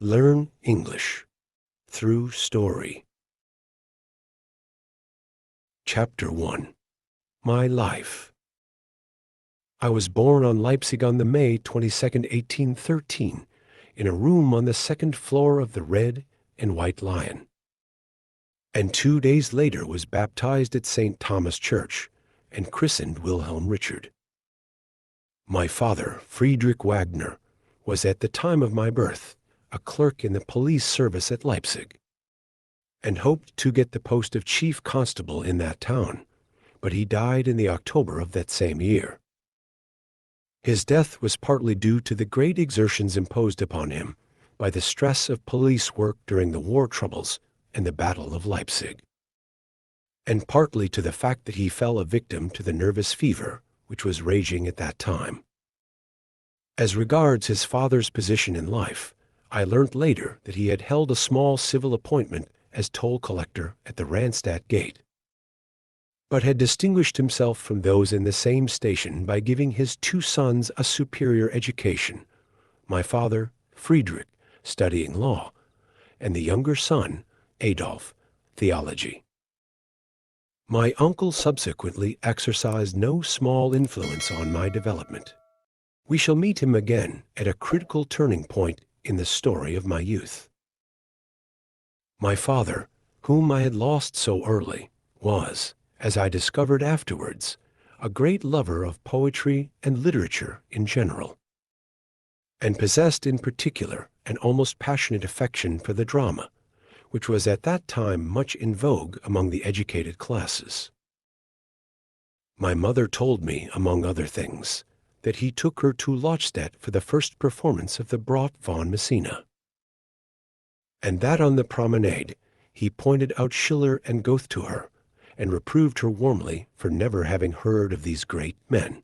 Learn English through story. Chapter 1. My Life. I was born on Leipzig on the May 22nd, 1813, in a room on the second floor of the Red and White Lion, and 2 days later was baptized at St. Thomas Church and christened Wilhelm Richard. My father, Friedrich Wagner, was at the time of my birth a clerk in the police service at Leipzig, and hoped to get the post of chief constable in that town, but he died in the October of that same year. His death was partly due to the great exertions imposed upon him by the stress of police work during the war troubles and the Battle of Leipzig, and partly to the fact that he fell a victim to the nervous fever which was raging at that time. As regards his father's position in life, I learnt later that he had held a small civil appointment as toll collector at the Randstadt gate, but had distinguished himself from those in the same station by giving his 2 sons a superior education, my father, Friedrich, studying law, and the younger son, Adolf, theology. My uncle subsequently exercised no small influence on my development. We shall meet him again at a critical turning point in the story of my youth. My father, whom I had lost so early, was, as I discovered afterwards, a great lover of poetry and literature in general, and possessed in particular an almost passionate affection for the drama, which was at that time much in vogue among the educated classes. My mother told me, among other things, that he took her to Lochstadt for the first performance of the Braut von Messina, and that on the promenade he pointed out Schiller and Goethe to her, and reproved her warmly for never having heard of these great men.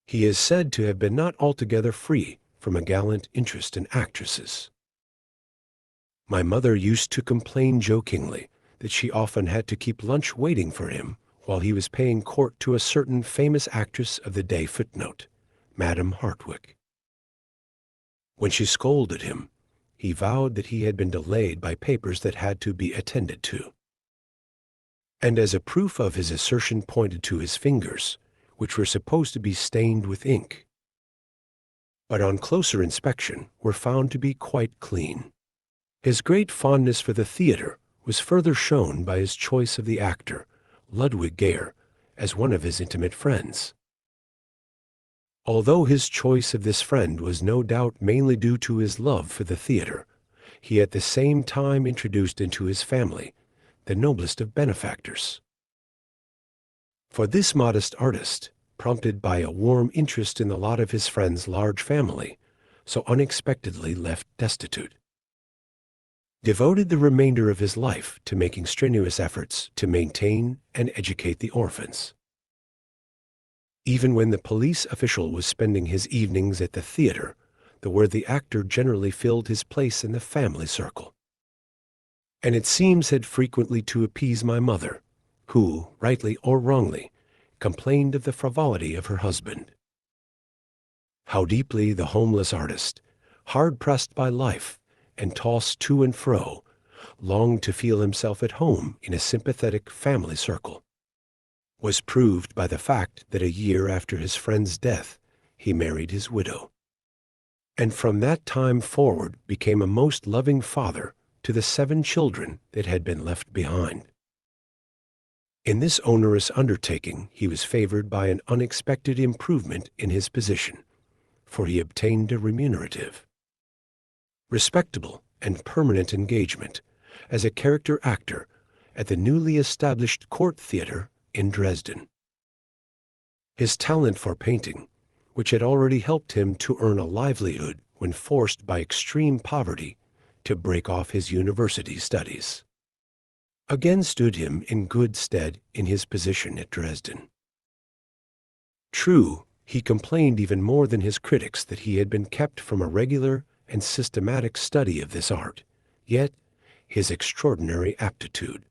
He is said to have been not altogether free from a gallant interest in actresses. My mother used to complain jokingly that she often had to keep lunch waiting for him while he was paying court to a certain famous actress of the day, footnote, Madame Hartwick. When she scolded him, he vowed that he had been delayed by papers that had to be attended to, and as a proof of his assertion pointed to his fingers, which were supposed to be stained with ink, but on closer inspection were found to be quite clean. His great fondness for the theater was further shown by his choice of the actor, Ludwig Geyer, as one of his intimate friends. Although his choice of this friend was no doubt mainly due to his love for the theater, he at the same time introduced into his family the noblest of benefactors. For this modest artist, prompted by a warm interest in the lot of his friend's large family, so unexpectedly left destitute, devoted the remainder of his life to making strenuous efforts to maintain and educate the orphans. Even when the police official was spending his evenings at the theater, the worthy actor generally filled his place in the family circle, and it seems had frequently to appease my mother, who, rightly or wrongly, complained of the frivolity of her husband. How deeply the homeless artist, hard-pressed by life, and tossed to and fro, longed to feel himself at home in a sympathetic family circle, was proved by the fact that a year after his friend's death he married his widow, and from that time forward became a most loving father to the 7 children that had been left behind. In this onerous undertaking he was favored by an unexpected improvement in his position, for he obtained a remunerative, respectable and permanent engagement as a character actor at the newly established court theater in Dresden. His talent for painting, which had already helped him to earn a livelihood when forced by extreme poverty to break off his university studies, again stood him in good stead in his position at Dresden. True, he complained even more than his critics that he had been kept from a regular and systematic study of this art, yet his extraordinary aptitude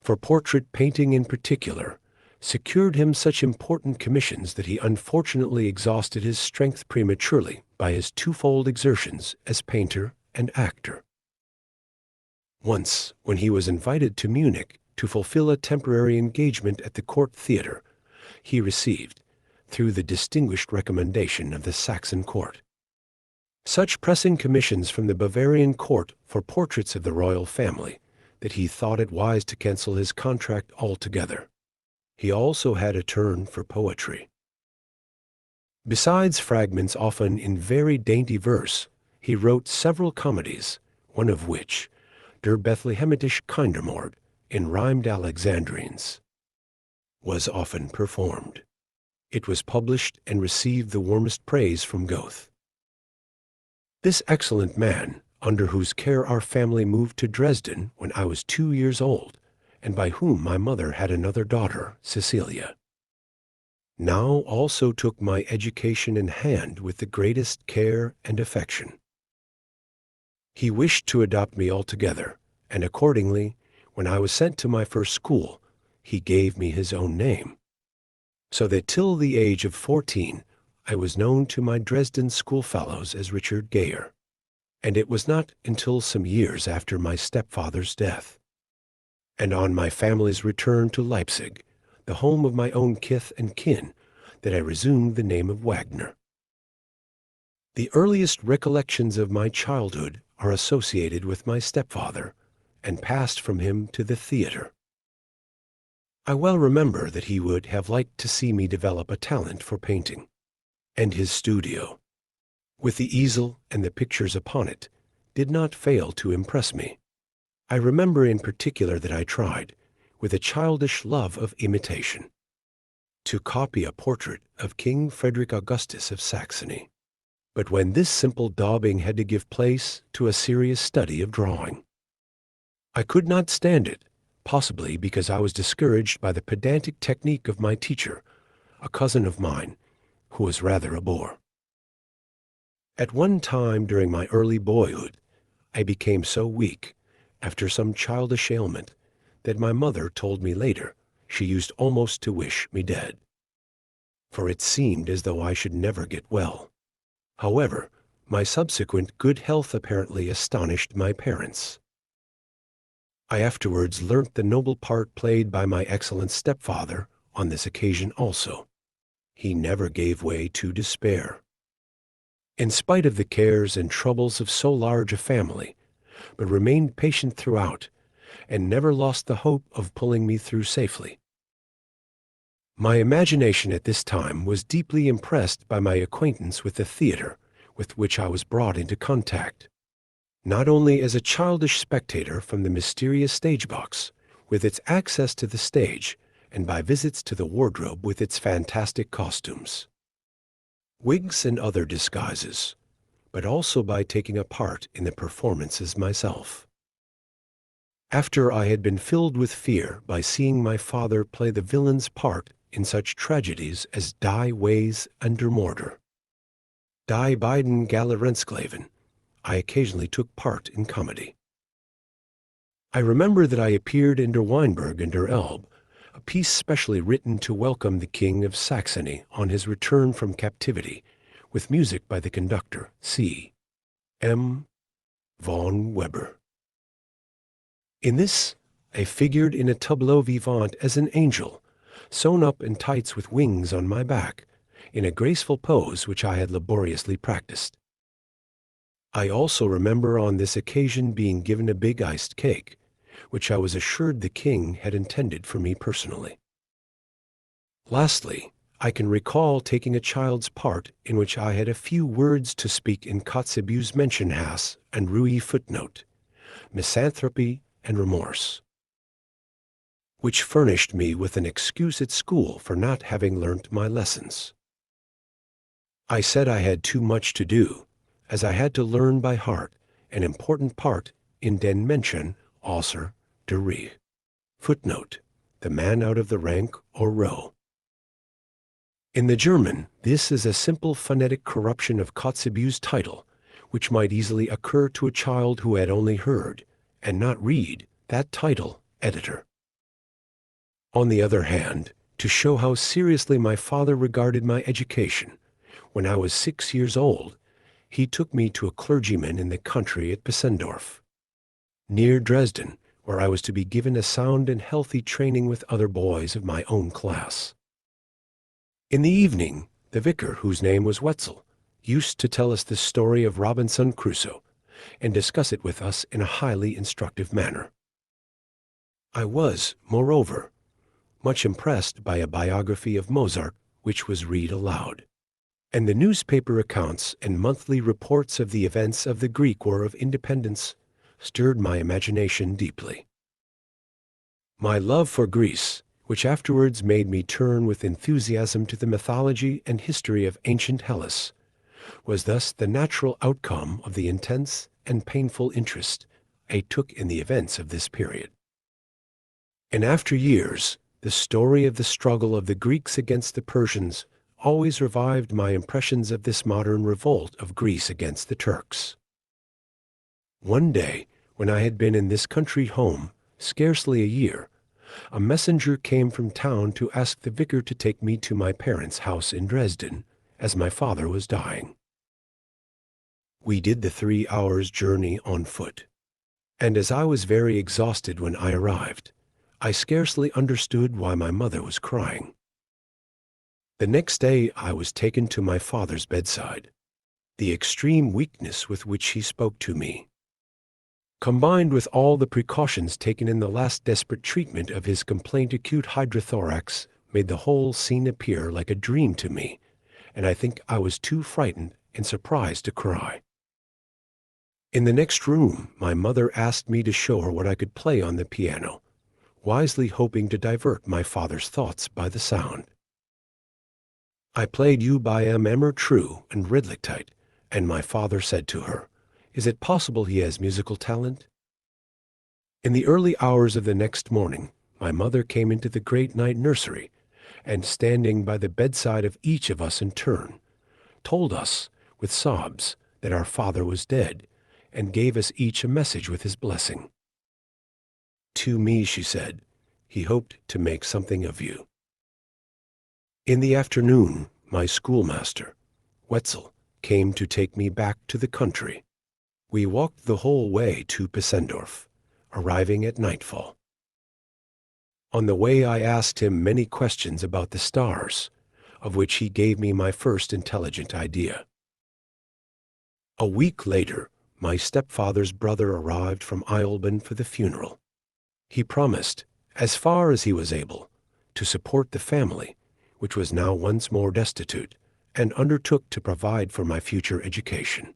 for portrait painting in particular secured him such important commissions that he unfortunately exhausted his strength prematurely by his twofold exertions as painter and actor. Once, when he was invited to Munich to fulfill a temporary engagement at the court theater, he received, through the distinguished recommendation of the Saxon court, such pressing commissions from the Bavarian court for portraits of the royal family that he thought it wise to cancel his contract altogether. He also had a turn for poetry. Besides fragments often in very dainty verse, he wrote several comedies, one of which, Der Bethlehemitische Kindermord, in rhymed Alexandrines, was often performed. It was published and received the warmest praise from Goethe. This excellent man, under whose care our family moved to Dresden when I was 2 years old, and by whom my mother had another daughter, Cecilia, now also took my education in hand with the greatest care and affection. He wished to adopt me altogether, and accordingly, when I was sent to my first school, he gave me his own name, so that till the age of 14 I was known to my Dresden schoolfellows as Richard Geyer, and it was not until some years after my stepfather's death, and on my family's return to Leipzig, the home of my own kith and kin, that I resumed the name of Wagner. The earliest recollections of my childhood are associated with my stepfather, and passed from him to the theater. I well remember that he would have liked to see me develop a talent for painting, and his studio, with the easel and the pictures upon it, did not fail to impress me. I remember in particular that I tried, with a childish love of imitation, to copy a portrait of King Frederick Augustus of Saxony. But when this simple daubing had to give place to a serious study of drawing, I could not stand it, possibly because I was discouraged by the pedantic technique of my teacher, a cousin of mine, who was rather a bore. At one time during my early boyhood, I became so weak, after some childish ailment, that my mother told me later she used almost to wish me dead, for it seemed as though I should never get well. However, my subsequent good health apparently astonished my parents. I afterwards learnt the noble part played by my excellent stepfather on this occasion also. He never gave way to despair, in spite of the cares and troubles of so large a family, but remained patient throughout, and never lost the hope of pulling me through safely. My imagination at this time was deeply impressed by my acquaintance with the theater, with which I was brought into contact, not only as a childish spectator from the mysterious stage box, with its access to the stage, and by visits to the wardrobe with its fantastic costumes, wigs and other disguises, but also by taking a part in the performances myself. After I had been filled with fear by seeing my father play the villain's part in such tragedies as Die Wees under Mortar, Die beiden Galerensklaven, I occasionally took part in comedy. I remember that I appeared in Der Weinberg and Der Elbe, a piece specially written to welcome the King of Saxony on his return from captivity, with music by the conductor, C. M. von Weber. In this, I figured in a tableau vivant as an angel, sewn up in tights with wings on my back, in a graceful pose which I had laboriously practiced. I also remember on this occasion being given a big iced cake, which I was assured the king had intended for me personally. Lastly, I can recall taking a child's part in which I had a few words to speak in Kotzebue's Menschenhass and Rui footnote, misanthropy and remorse, which furnished me with an excuse at school for not having learnt my lessons. I said I had too much to do, as I had to learn by heart an important part in Den Menschen außer der Reihe. Footnote, the man out of the rank or row. In the German, this is a simple phonetic corruption of Kotzebue's title, which might easily occur to a child who had only heard, and not read, that title, editor. On the other hand, To show how seriously my father regarded my education, when I was 6 years old, he took me to a clergyman in the country at Pissendorf, near Dresden, where I was to be given a sound and healthy training with other boys of my own class. In the evening, the vicar, whose name was Wetzel, used to tell us the story of Robinson Crusoe and discuss it with us in a highly instructive manner. I was, moreover, much impressed by a biography of Mozart which was read aloud, and the newspaper accounts and monthly reports of the events of the Greek War of Independence stirred my imagination deeply. My love for Greece, which afterwards made me turn with enthusiasm to the mythology and history of ancient Hellas, was thus the natural outcome of the intense and painful interest I took in the events of this period. In after years, the story of the struggle of the Greeks against the Persians always revived my impressions of this modern revolt of Greece against the Turks. One day, when I had been in this country home scarcely a year, a messenger came from town to ask the vicar to take me to my parents' house in Dresden, as my father was dying. We did the 3 hours' journey on foot, and as I was very exhausted when I arrived, I scarcely understood why my mother was crying. The next day I was taken to my father's bedside. The extreme weakness with which he spoke to me, combined with all the precautions taken in the last desperate treatment of his complaint acute hydrothorax, made the whole scene appear like a dream to me, and I think I was too frightened and surprised to cry. In the next room, my mother asked me to show her what I could play on the piano, wisely hoping to divert my father's thoughts by the sound. I played You by M. Emmer True and Redlichkeit, and my father said to her, "Is it possible he has musical talent?" In the early hours of the next morning, my mother came into the great night nursery, and standing by the bedside of each of us in turn, told us, with sobs, that our father was dead, and gave us each a message with his blessing. To me, she said, he hoped to make something of you. In the afternoon, my schoolmaster, Wetzel, came to take me back to the country. We walked the whole way to Pissendorf, arriving at nightfall. On the way I asked him many questions about the stars, of which he gave me my first intelligent idea. A week later, my stepfather's brother arrived from Eisleben for the funeral. He promised, as far as he was able, to support the family, which was now once more destitute, and undertook to provide for my future education.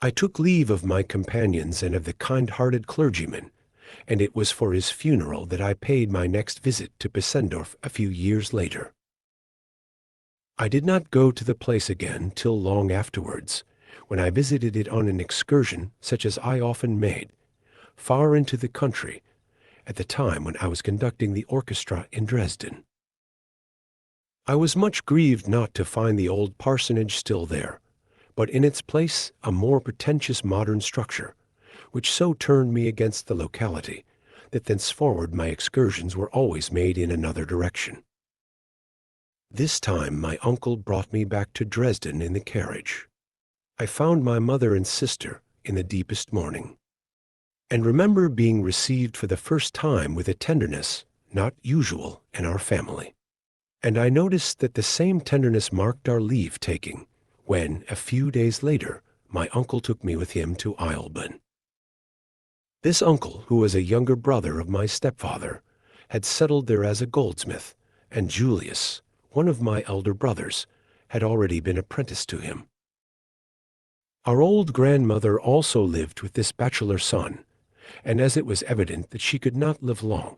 I took leave of my companions and of the kind-hearted clergyman, and it was for his funeral that I paid my next visit to Pissendorf a few years later. I did not go to the place again till long afterwards, when I visited it on an excursion such as I often made, far into the country, at the time when I was conducting the orchestra in Dresden. I was much grieved not to find the old parsonage still there, but in its place a more pretentious modern structure, which so turned me against the locality that thenceforward my excursions were always made in another direction. This time my uncle brought me back to Dresden in the carriage. I found my mother and sister in the deepest mourning, and remember being received for the first time with a tenderness not usual in our family. And I noticed that the same tenderness marked our leave-taking, when, a few days later, my uncle took me with him to Eisleben. This uncle, who was a younger brother of my stepfather, had settled there as a goldsmith, and Julius, one of my elder brothers, had already been apprenticed to him. Our old grandmother also lived with this bachelor son, and as it was evident that she could not live long,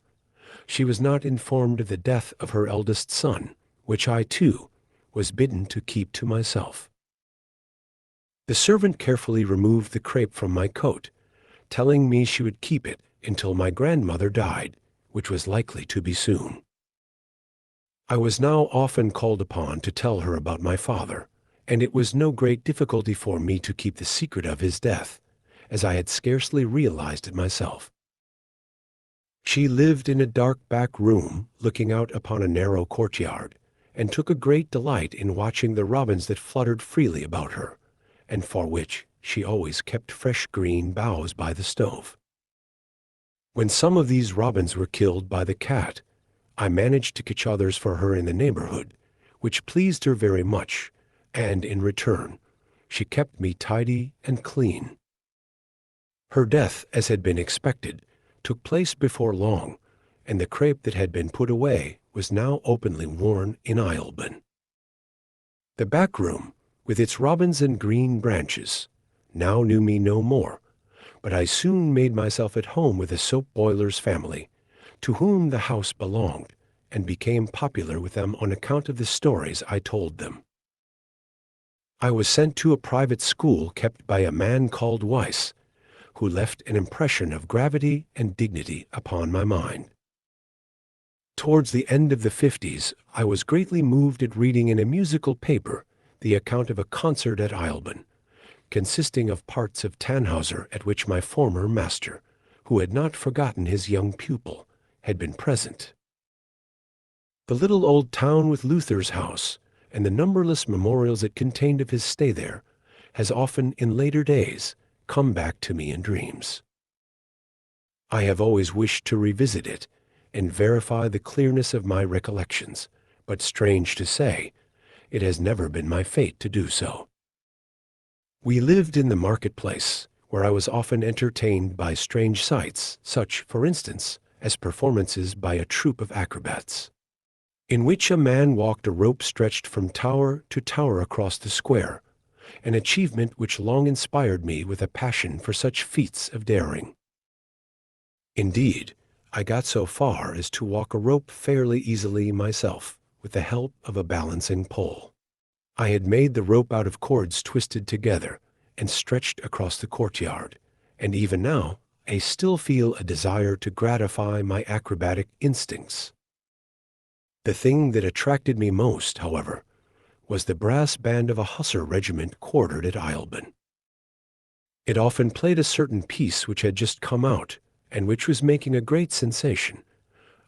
she was not informed of the death of her eldest son, which I, too, was bidden to keep to myself. The servant carefully removed the crape from my coat, telling me she would keep it until my grandmother died, which was likely to be soon. I was now often called upon to tell her about my father, and it was no great difficulty for me to keep the secret of his death, as I had scarcely realized it myself. She lived in a dark back room looking out upon a narrow courtyard, and took a great delight in watching the robins that fluttered freely about her, and for which she always kept fresh green boughs by the stove. When some of these robins were killed by the cat, I managed to catch others for her in the neighborhood, which pleased her very much, and in return, she kept me tidy and clean. Her death, as had been expected, took place before long, and the crape that had been put away was now openly worn in Eisleben. The back room, with its robins and green branches, now knew me no more, but I soon made myself at home with the soap boiler's family, to whom the house belonged, and became popular with them on account of the stories I told them. I was sent to a private school kept by a man called Weiss, who left an impression of gravity and dignity upon my mind. Towards the end of the 50s, I was greatly moved at reading in a musical paper the account of a concert at Eisleben, consisting of parts of Tannhauser at which my former master, who had not forgotten his young pupil, had been present. The little old town with Luther's house, and the numberless memorials it contained of his stay there, has often in later days come back to me in dreams. I have always wished to revisit it and verify the clearness of my recollections, but strange to say, it has never been my fate to do so. We lived in the marketplace, where I was often entertained by strange sights, such, for instance, as performances by a troupe of acrobats, in which a man walked a rope stretched from tower to tower across the square, an achievement which long inspired me with a passion for such feats of daring. Indeed, I got so far as to walk a rope fairly easily myself, with the help of a balancing pole. I had made the rope out of cords twisted together and stretched across the courtyard, and even now I still feel a desire to gratify my acrobatic instincts. The thing that attracted me most, however, was the brass band of a hussar regiment quartered at Eisleben. It often played a certain piece which had just come out, and which was making a great sensation.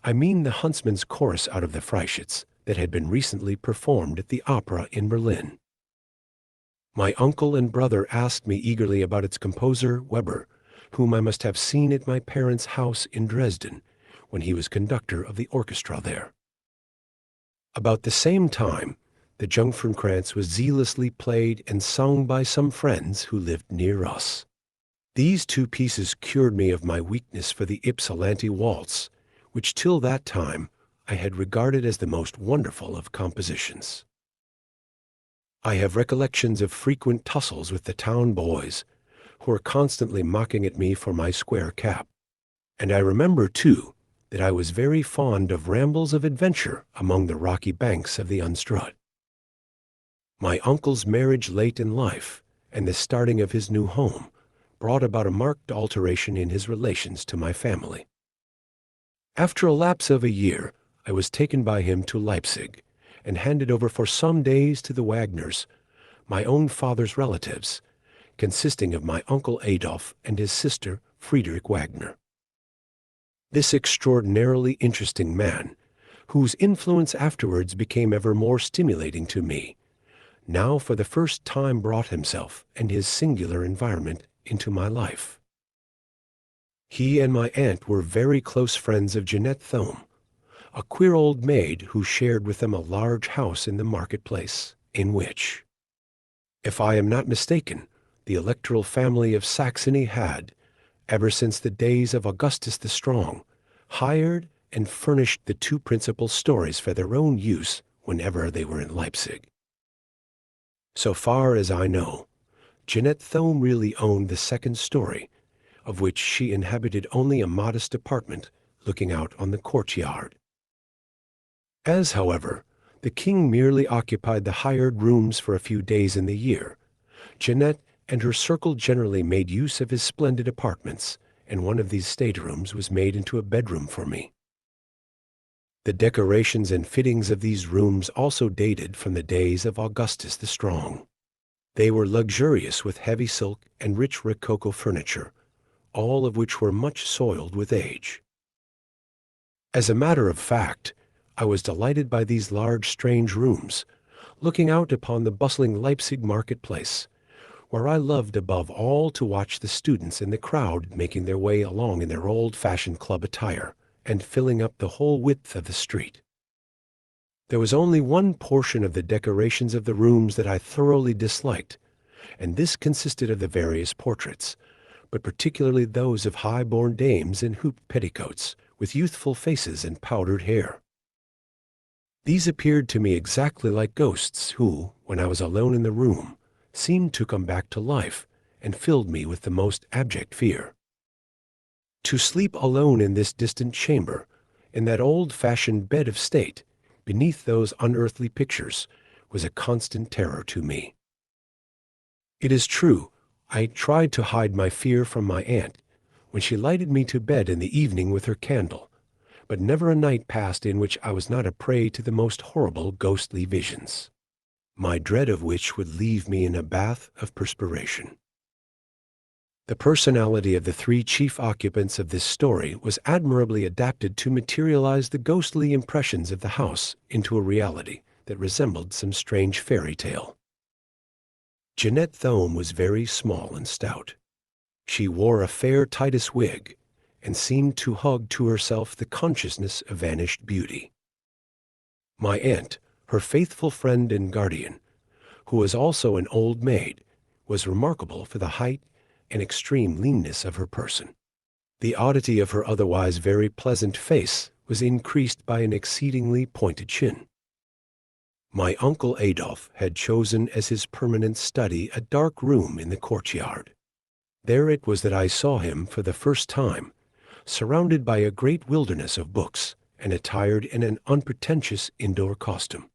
I mean the huntsman's chorus out of the Freischütz that had been recently performed at the opera in Berlin. My uncle and brother asked me eagerly about its composer, Weber, whom I must have seen at my parents' house in Dresden, when he was conductor of the orchestra there. About the same time, the Jungfernkranz was zealously played and sung by some friends who lived near us. These two pieces cured me of my weakness for the Ypsilanti waltz, which till that time I had regarded as the most wonderful of compositions. I have recollections of frequent tussles with the town boys, who were constantly mocking at me for my square cap. And I remember, too, that I was very fond of rambles of adventure among the rocky banks of the Unstrut. My uncle's marriage late in life, and the starting of his new home, brought about a marked alteration in his relations to my family. After a lapse of a year, I was taken by him to Leipzig, and handed over for some days to the Wagners, my own father's relatives, consisting of my uncle Adolf and his sister Friedrich Wagner. This extraordinarily interesting man, whose influence afterwards became ever more stimulating to me, now for the first time brought himself and his singular environment into my life. He and my aunt were very close friends of Jeanette Thome, a queer old maid who shared with them a large house in the marketplace, in which, if I am not mistaken, the electoral family of Saxony had, ever since the days of Augustus the Strong, hired and furnished the two principal stories for their own use whenever they were in Leipzig. So far as I know, Jeanette Thome really owned the second story, of which she inhabited only a modest apartment looking out on the courtyard. As, however, the king merely occupied the hired rooms for a few days in the year, Jeanette and her circle generally made use of his splendid apartments, and one of these staterooms was made into a bedroom for me. The decorations and fittings of these rooms also dated from the days of Augustus the Strong. They were luxurious with heavy silk and rich rococo furniture, all of which were much soiled with age. As a matter of fact, I was delighted by these large, strange rooms, looking out upon the bustling Leipzig marketplace, where I loved above all to watch the students in the crowd making their way along in their old-fashioned club attire and filling up the whole width of the street. There was only one portion of the decorations of the rooms that I thoroughly disliked, and this consisted of the various portraits, but particularly those of high-born dames in hooped petticoats, with youthful faces and powdered hair. These appeared to me exactly like ghosts who, when I was alone in the room, seemed to come back to life and filled me with the most abject fear. To sleep alone in this distant chamber, in that old-fashioned bed of state, beneath those unearthly pictures, was a constant terror to me. It is true, I tried to hide my fear from my aunt when she lighted me to bed in the evening with her candle, but never a night passed in which I was not a prey to the most horrible ghostly visions, my dread of which would leave me in a bath of perspiration. The personality of the three chief occupants of this story was admirably adapted to materialize the ghostly impressions of the house into a reality that resembled some strange fairy tale. Jeanette Thome was very small and stout. She wore a fair Titus wig and seemed to hug to herself the consciousness of vanished beauty. My aunt, her faithful friend and guardian, who was also an old maid, was remarkable for the height and extreme leanness of her person. The oddity of her otherwise very pleasant face was increased by an exceedingly pointed chin. My uncle Adolf had chosen as his permanent study a dark room in the courtyard. There it was that I saw him for the first time, surrounded by a great wilderness of books and attired in an unpretentious indoor costume,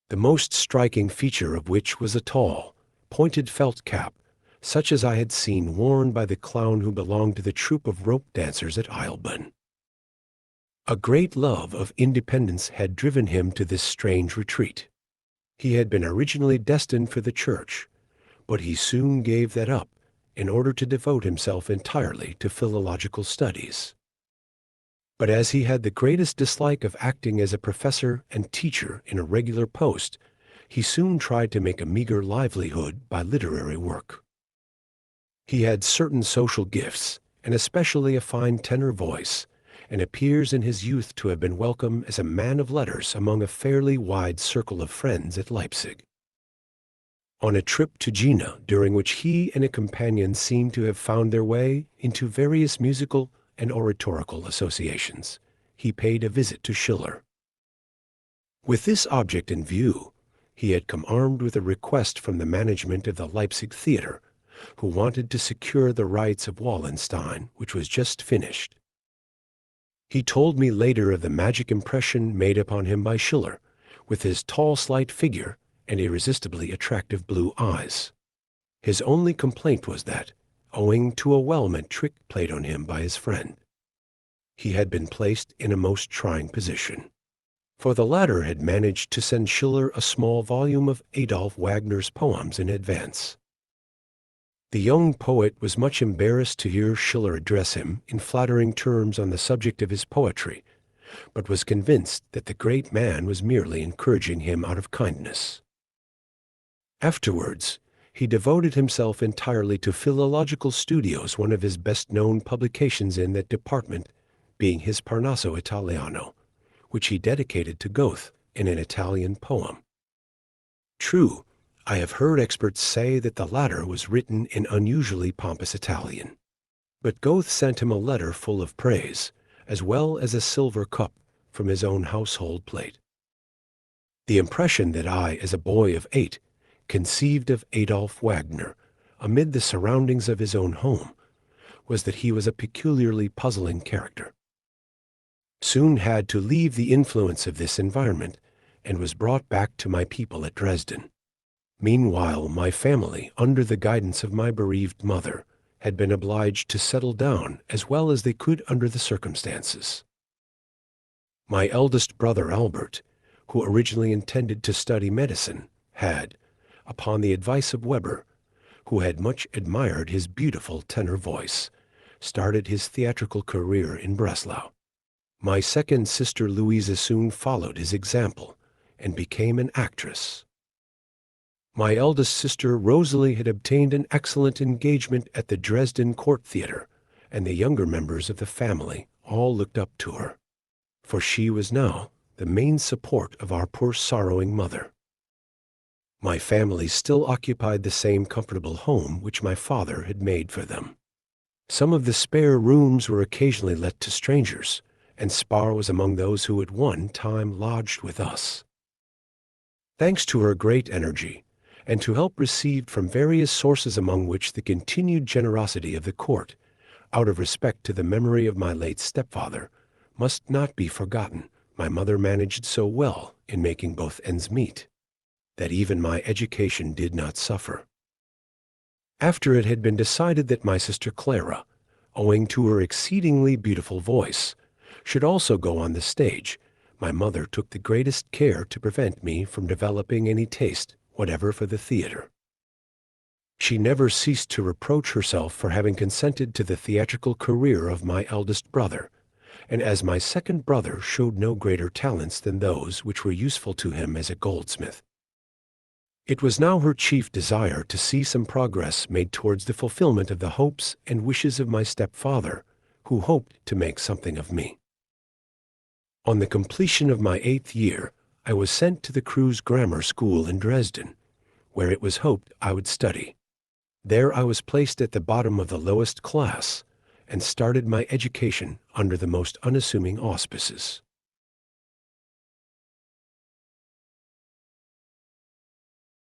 the most striking feature of which was a tall, pointed felt cap, such as I had seen worn by the clown who belonged to the troupe of rope dancers at Eisleben. A great love of independence had driven him to this strange retreat. He had been originally destined for the church, but he soon gave that up in order to devote himself entirely to philological studies. But as he had the greatest dislike of acting as a professor and teacher in a regular post, he soon tried to make a meager livelihood by literary work. He had certain social gifts, and especially a fine tenor voice, and appears in his youth to have been welcome as a man of letters among a fairly wide circle of friends at Leipzig. On a trip to Jena, during which he and a companion seemed to have found their way into various musical and oratorical associations, he paid a visit to Schiller. With this object in view, he had come armed with a request from the management of the Leipzig theater, who wanted to secure the rights of Wallenstein, which was just finished. He told me later of the magic impression made upon him by Schiller, with his tall, slight figure and irresistibly attractive blue eyes. His only complaint was that, owing to a well-meant trick played on him by his friend, he had been placed in a most trying position, for the latter had managed to send Schiller a small volume of Adolf Wagner's poems in advance. The young poet was much embarrassed to hear Schiller address him in flattering terms on the subject of his poetry, but was convinced that the great man was merely encouraging him out of kindness. Afterwards, he devoted himself entirely to philological studios, one of his best-known publications in that department being his Parnaso Italiano, which he dedicated to Goethe in an Italian poem. True, I have heard experts say that the latter was written in unusually pompous Italian, but Goethe sent him a letter full of praise, as well as a silver cup from his own household plate. The impression that I, as a boy of 8, conceived of Adolf Wagner, amid the surroundings of his own home, was that he was a peculiarly puzzling character. Soon had to leave the influence of this environment, and was brought back to my people at Dresden. Meanwhile, my family, under the guidance of my bereaved mother, had been obliged to settle down as well as they could under the circumstances. My eldest brother Albert, who originally intended to study medicine, had, upon the advice of Weber, who had much admired his beautiful tenor voice, started his theatrical career in Breslau. My second sister Louisa soon followed his example and became an actress. My eldest sister Rosalie had obtained an excellent engagement at the Dresden Court Theater, and the younger members of the family all looked up to her, for she was now the main support of our poor sorrowing mother. My family still occupied the same comfortable home which my father had made for them. Some of the spare rooms were occasionally let to strangers, and Spar was among those who at one time lodged with us. Thanks to her great energy, and to help received from various sources among which the continued generosity of the court, out of respect to the memory of my late stepfather, must not be forgotten, my mother managed so well in making both ends meet, that even my education did not suffer. After it had been decided that my sister Clara, owing to her exceedingly beautiful voice, should also go on the stage, my mother took the greatest care to prevent me from developing any taste whatever for the theater. She never ceased to reproach herself for having consented to the theatrical career of my eldest brother, and as my second brother showed no greater talents than those which were useful to him as a goldsmith. It was now her chief desire to see some progress made towards the fulfillment of the hopes and wishes of my stepfather, who hoped to make something of me. On the completion of my 8th year, I was sent to the Crews Grammar School in Dresden, where it was hoped I would study. There I was placed at the bottom of the lowest class, and started my education under the most unassuming auspices.